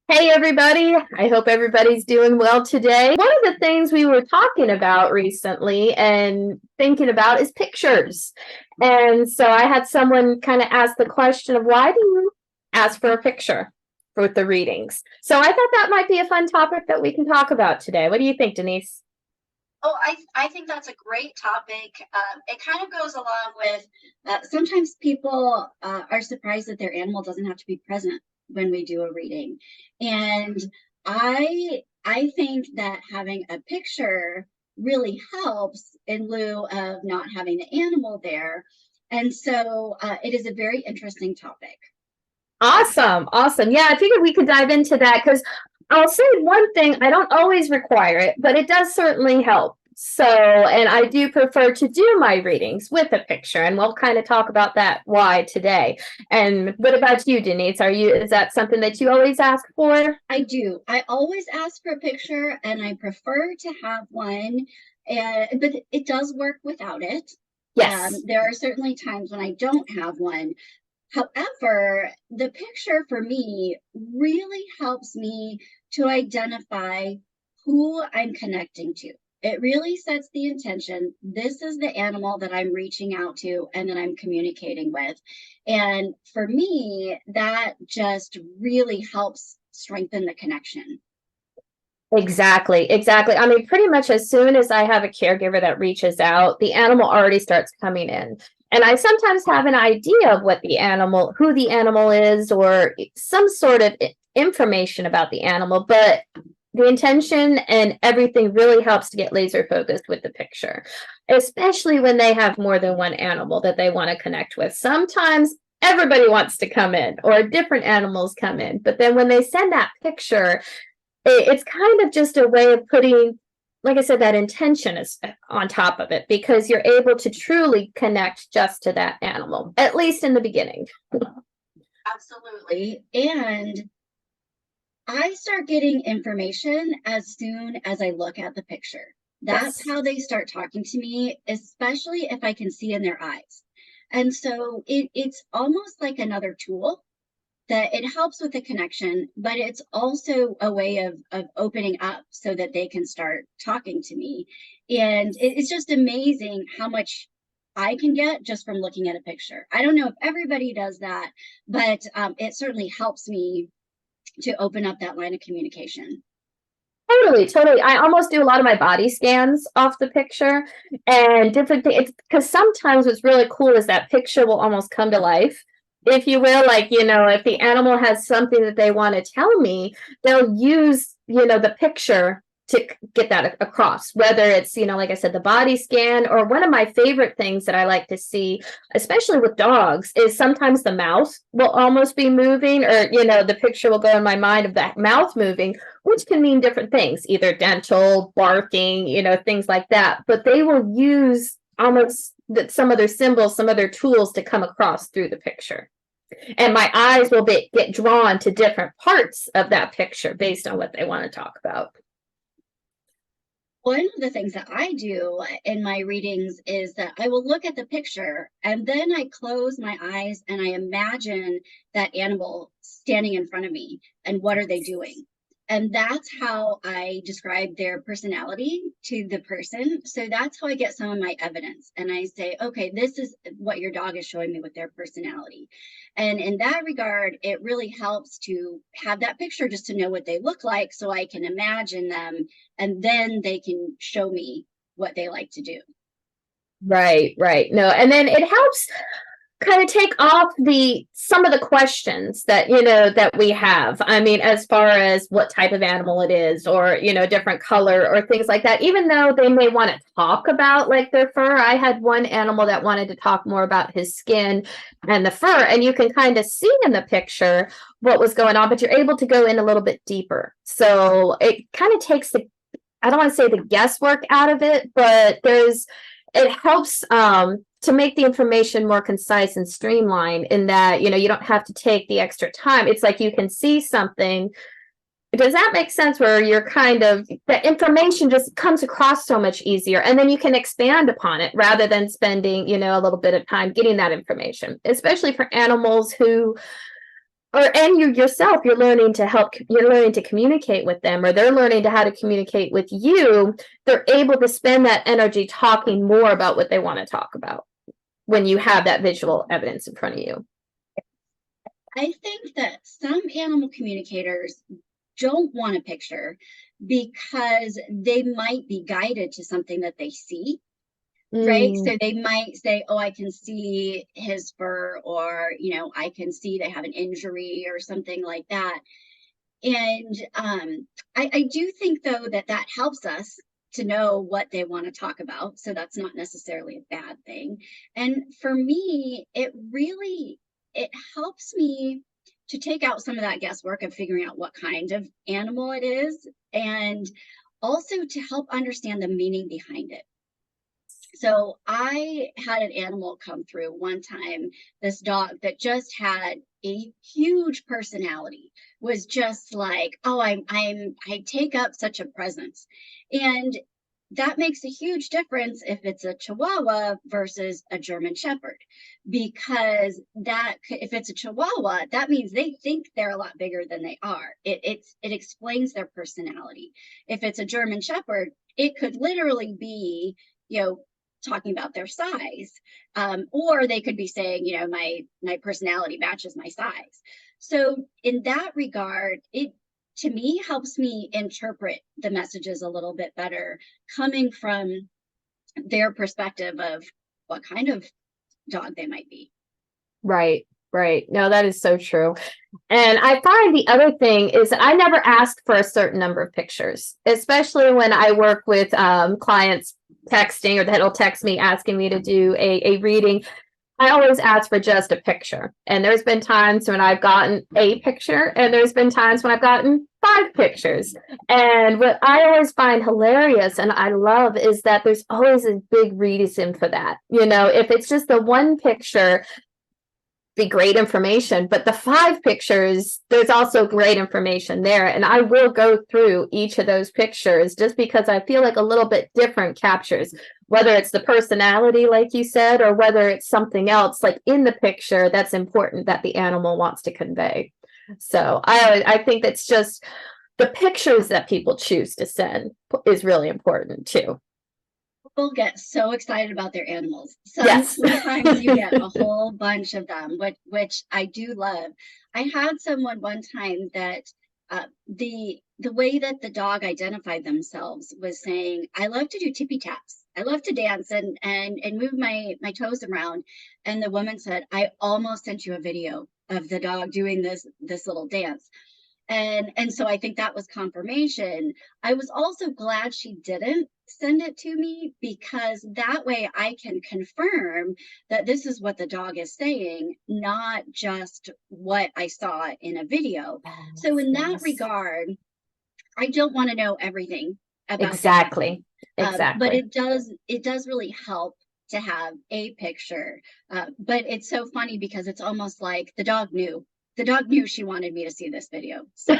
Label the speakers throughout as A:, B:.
A: Hey everybody, I hope everybody's doing well today. One of the things we were talking about recently and thinking about is pictures. And so I had someone kind of ask the question of why do you ask for a picture with the readings? So I thought that might be a fun topic that we can talk about today. What do you think, Denise?
B: Oh, I think that's a great topic. It kind of goes along with sometimes people are surprised that their animal doesn't have to be present when we do a reading. And I think that having a picture really helps in lieu of not having the animal there. And so it is a very interesting topic.
A: Awesome, awesome. Yeah, I figured we could dive into that because I'll say one thing, I don't always require it, but it does certainly help. So, and I do prefer to do my readings with a picture, and we'll kind of talk about that why today. And what about you, Denise? Is that something that you always ask for?
B: I do. I always ask for a picture and I prefer to have one, but it does work without it.
A: Yes.
B: There are certainly times when I don't have one. However, the picture for me really helps me to identify who I'm connecting to. It really sets the intention. This is the animal that I'm reaching out to and that I'm communicating with. And for me, that just really helps strengthen the connection.
A: Exactly, exactly. I mean, pretty much as soon as I have a caregiver that reaches out, the animal already starts coming in. And I sometimes have an idea of who the animal is, or some sort of information about the animal, but the intention and everything really helps to get laser focused with the picture, especially when they have more than one animal that they want to connect with. Sometimes everybody wants to come in or different animals come in, but then when they send that picture, it's kind of just a way of putting, like I said, that intention is on top of it because you're able to truly connect just to that animal, at least in the beginning.
B: Absolutely. And I start getting information as soon as I look at the picture. That's
A: Yes.
B: how they start talking to me, especially if I can see in their eyes. And so it's almost like another tool that it helps with the connection, but it's also a way of opening up so that they can start talking to me. And it's just amazing how much I can get just from looking at a picture. I don't know if everybody does that, but it certainly helps me to open up that line of communication.
A: Totally, totally. I almost do a lot of my body scans off the picture and different things. It's because sometimes what's really cool is that picture will almost come to life, if you will. Like, if the animal has something that they want to tell me, they'll use, the picture to get that across, whether it's, like I said, the body scan, or one of my favorite things that I like to see, especially with dogs, is sometimes the mouth will almost be moving, or, the picture will go in my mind of that mouth moving, which can mean different things, either dental, barking, things like that. But they will use almost some of their symbols, some of their tools to come across through the picture. And my eyes will get drawn to different parts of that picture based on what they want to talk about.
B: One of the things that I do in my readings is that I will look at the picture and then I close my eyes and I imagine that animal standing in front of me and what are they doing. And that's how I describe their personality to the person. So that's how I get some of my evidence. And I say, okay, this is what your dog is showing me with their personality. And in that regard, it really helps to have that picture just to know what they look like so I can imagine them and then they can show me what they like to do.
A: Right, right. No, and then it helps kind of take off some of the questions that we have. I mean, as far as what type of animal it is, or different color or things like that, even though they may want to talk about like their fur. I had one animal that wanted to talk more about his skin and the fur, and you can kind of see in the picture what was going on, but you're able to go in a little bit deeper. So it kind of takes I don't want to say the guesswork out of it, but it helps to make the information more concise and streamlined, in that, you don't have to take the extra time. It's like you can see something. Does that make sense? Where you're the information just comes across so much easier, and then you can expand upon it rather than spending, a little bit of time getting that information, especially for animals who and you yourself, you're learning to communicate with them, or they're learning to how to communicate with you. They're able to spend that energy talking more about what they want to talk about when you have that visual evidence in front of you.
B: I think that some animal communicators don't want a picture because they might be guided to something that they see. Right. So they might say, oh, I can see his fur, or, I can see they have an injury or something like that. And I do think, though, that helps us to know what they want to talk about. So that's not necessarily a bad thing. And for me, it helps me to take out some of that guesswork of figuring out what kind of animal it is, and also to help understand the meaning behind it. So I had an animal come through one time, this dog that just had a huge personality, was just like, oh, I take up such a presence. And that makes a huge difference if it's a Chihuahua versus a German Shepherd, because if it's a Chihuahua, that means they think they're a lot bigger than they are. It explains their personality. If it's a German Shepherd, it could literally be, talking about their size, or they could be saying, my personality matches my size. So in that regard, it, to me, helps me interpret the messages a little bit better, coming from their perspective of what kind of dog they might be.
A: Right. No, that is so true. And I find the other thing is I never ask for a certain number of pictures, especially when I work with clients texting, or that'll text me asking me to do a reading. I always ask for just a picture. And there's been times when I've gotten a picture, and there's been times when I've gotten 5 pictures. And what I always find hilarious and I love is that there's always a big reason for that. If it's just the one picture, be great information, but the 5 pictures, there's also great information there. And I will go through each of those pictures just because I feel like a little bit different captures, whether it's the personality, like you said, or whether it's something else like in the picture that's important that the animal wants to convey. So I think that's just the pictures that people choose to send is really important too.
B: People get so excited about their animals.
A: Yes.
B: Sometimes you get a whole bunch of them, which I do love. I had someone one time that the way that the dog identified themselves was saying, I love to do tippy taps. I love to dance and move my toes around. And the woman said, I almost sent you a video of the dog doing this little dance. And so I think that was confirmation. I was also glad she didn't send it to me, because that way I can confirm that this is what the dog is saying, not just what I saw in a video. So in that regard, I don't want to know everything about
A: exactly.
B: But it does really help to have a picture. But it's so funny because it's almost like the dog knew she wanted me to see this video. So.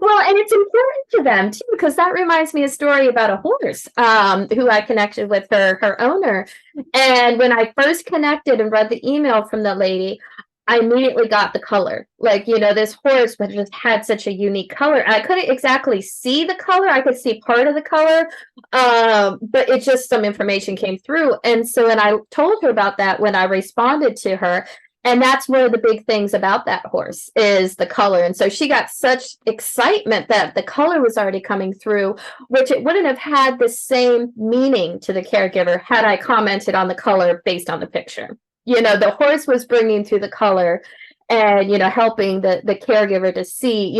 A: Well, and it's important to them too, because that reminds me of a story about a horse who I connected with her owner. And when I first connected and read the email from the lady, I immediately got the color. Like, this horse but just had such a unique color. And I couldn't exactly see the color. I could see part of the color, but it just, some information came through. And so, and I told her about that when I responded to her. And that's one of the big things about that horse is the color. And so she got such excitement that the color was already coming through, which it wouldn't have had the same meaning to the caregiver had I commented on the color based on the picture. The horse was bringing through the color and, helping the caregiver to see,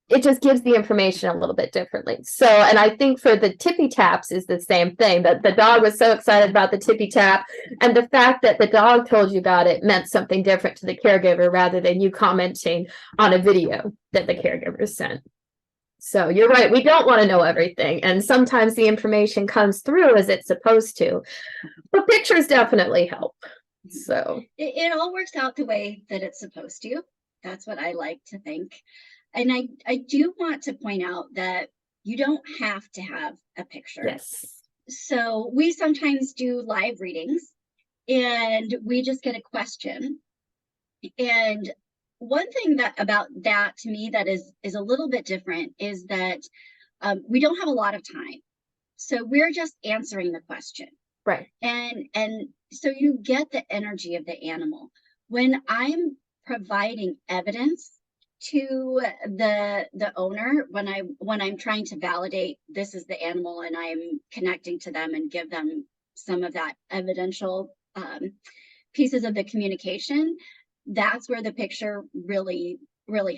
A: it just gives the information a little bit differently. So, and I think for the tippy taps is the same thing, that the dog was so excited about the tippy tap, and the fact that the dog told you about it meant something different to the caregiver rather than you commenting on a video that the caregiver sent. So you're right, we don't want to know everything, and sometimes the information comes through as it's supposed to, but pictures definitely help. So
B: it all works out the way that it's supposed to. That's what I like to think. And I do want to point out that you don't have to have a picture.
A: Yes.
B: So we sometimes do live readings and we just get a question. And one thing that about that to me that is a little bit different is that we don't have a lot of time. So we're just answering the question.
A: Right.
B: And so you get the energy of the animal. When I'm providing evidence to the owner, when I'm trying to validate this is the animal and I'm connecting to them and give them some of that evidential pieces of the communication, that's where the picture really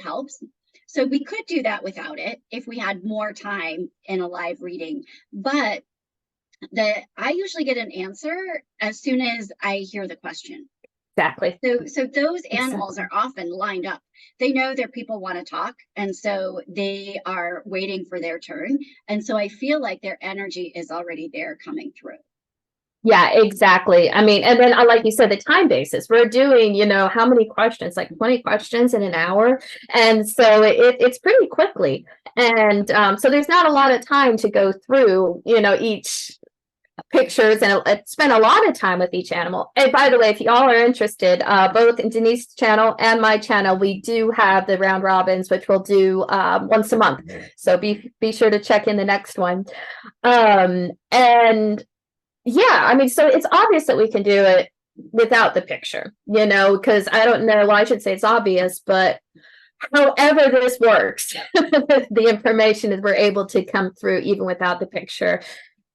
B: helps. So we could do that without it if we had more time in a live reading, but I usually get an answer as soon as I hear the question.
A: Exactly.
B: So those animals are often lined up. They know their people want to talk, and so they are waiting for their turn. And so I feel like their energy is already there coming through.
A: Yeah, exactly. I mean, and then like you said, the time basis, we're doing, how many questions, like 20 questions in an hour. And so it's pretty quickly. And so there's not a lot of time to go through, each pictures and spend a lot of time with each animal. And by the way, if y'all are interested, both in Denise's channel and my channel, we do have the round robins, which we'll do once a month. So be sure to check in the next one. And yeah, I mean, so it's obvious that we can do it without the picture, because I don't know, well, I should say it's obvious, but however this works, the information is we're able to come through even without the picture.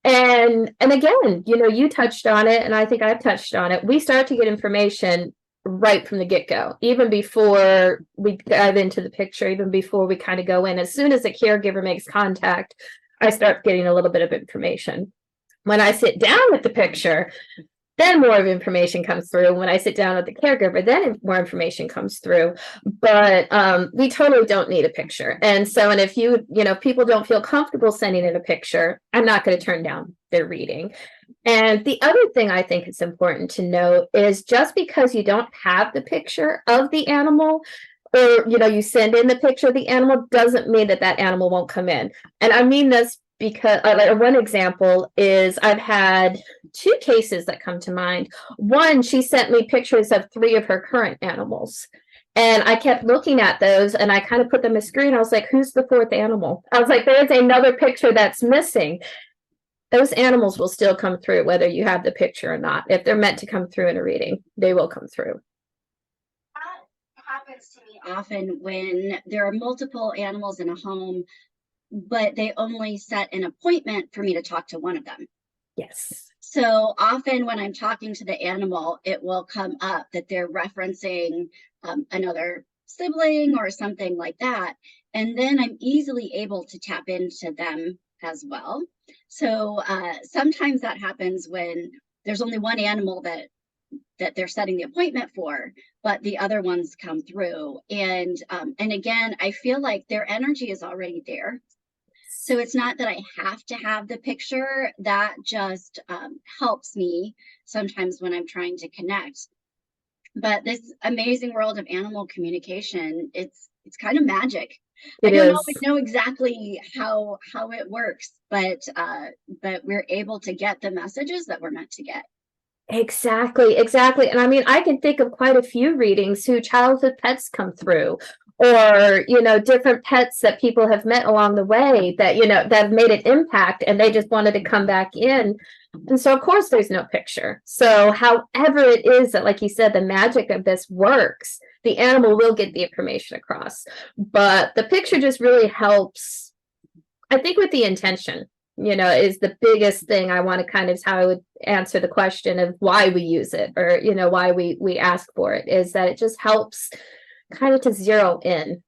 A: And again, you touched on it, and I think I've touched on it. We start to get information right from the get-go, even before we dive into the picture, even before we kind of go in. As soon as the caregiver makes contact, I start getting a little bit of information. When I sit down with the picture, then more of information comes through. When I sit down with the caregiver, then more information comes through. But we totally don't need a picture. And so, and if people don't feel comfortable sending in a picture, I'm not going to turn down their reading. And the other thing I think it's important to note is just because you don't have the picture of the animal, or, you send in the picture of the animal, doesn't mean that animal won't come in. And I mean this because one example is I've had 2 cases that come to mind. One, she sent me pictures of 3 of her current animals. And I kept looking at those and I kind of put them on the screen. I was like, who's the 4th animal? I was like, there's another picture that's missing. Those animals will still come through whether you have the picture or not. If they're meant to come through in a reading, they will come through.
B: That happens to me often when there are multiple animals in a home, but they only set an appointment for me to talk to one of them.
A: Yes.
B: So often when I'm talking to the animal, it will come up that they're referencing another sibling or something like that. And then I'm easily able to tap into them as well. So sometimes that happens when there's only one animal that they're setting the appointment for, but the other ones come through. And again, I feel like their energy is already there. So it's not that I have to have the picture. That just helps me sometimes when I'm trying to connect. But this amazing world of animal communication, it's kind of magic. I don't always know exactly how it works, but we're able to get the messages that we're meant to get.
A: Exactly. And I mean, I can think of quite a few readings who childhood pets come through, or, different pets that people have met along the way that, that have made an impact and they just wanted to come back in. And so, of course, there's no picture. So however it is that, like you said, the magic of this works, the animal will get the information across. But the picture just really helps, I think, with the intention. Is the biggest thing I want to kind of how I would answer the question of why we use it, or, why we ask for it, is that it just helps kind of to zero in.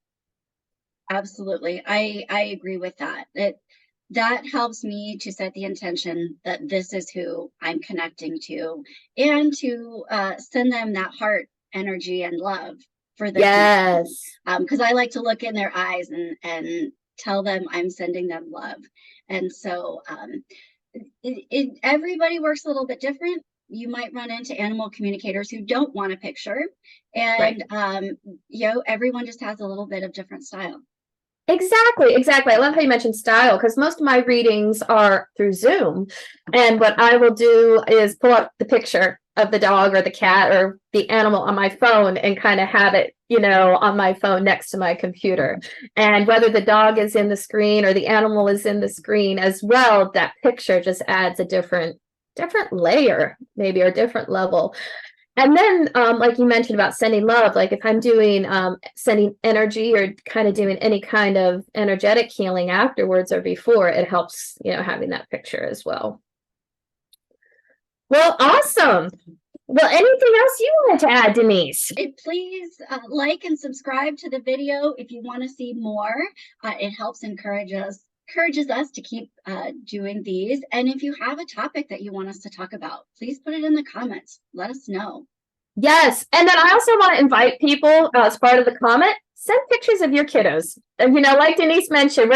B: Absolutely. I agree with that. That helps me to set the intention that this is who I'm connecting to, and to send them that heart energy and love for the
A: yes.
B: Because I like to look in their eyes and tell them I'm sending them love. And so everybody works a little bit different. You might run into animal communicators who don't want a picture, and right. Everyone just has a little bit of different style.
A: Exactly. I love how you mentioned style, because most of my readings are through Zoom, and what I will do is pull up the picture of the dog or the cat or the animal on my phone and kind of have it, you know, on my phone next to my computer. And whether the dog is in the screen or the animal is in the screen as well, that picture just adds a different layer, maybe, or different level. And then, like you mentioned about sending love, like if I'm doing sending energy or kind of doing any kind of energetic healing afterwards or before, it helps, you know, having that picture as well. Well, awesome. Well, anything else you wanted to add, Denise?
B: Please like and subscribe to the video if you want to see more. It helps encourages us to keep doing these. And if you have a topic that you want us to talk about, please put it in the comments. Let us know.
A: Yes. And then I also want to invite people as part of the comment, send pictures of your kiddos. And, you know, like Denise mentioned,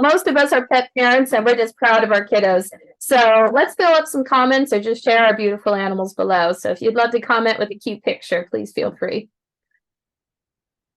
A: most of us are pet parents and we're just proud of our kiddos. So let's fill up some comments or just share our beautiful animals below. So if you'd love to comment with a cute picture, please feel free.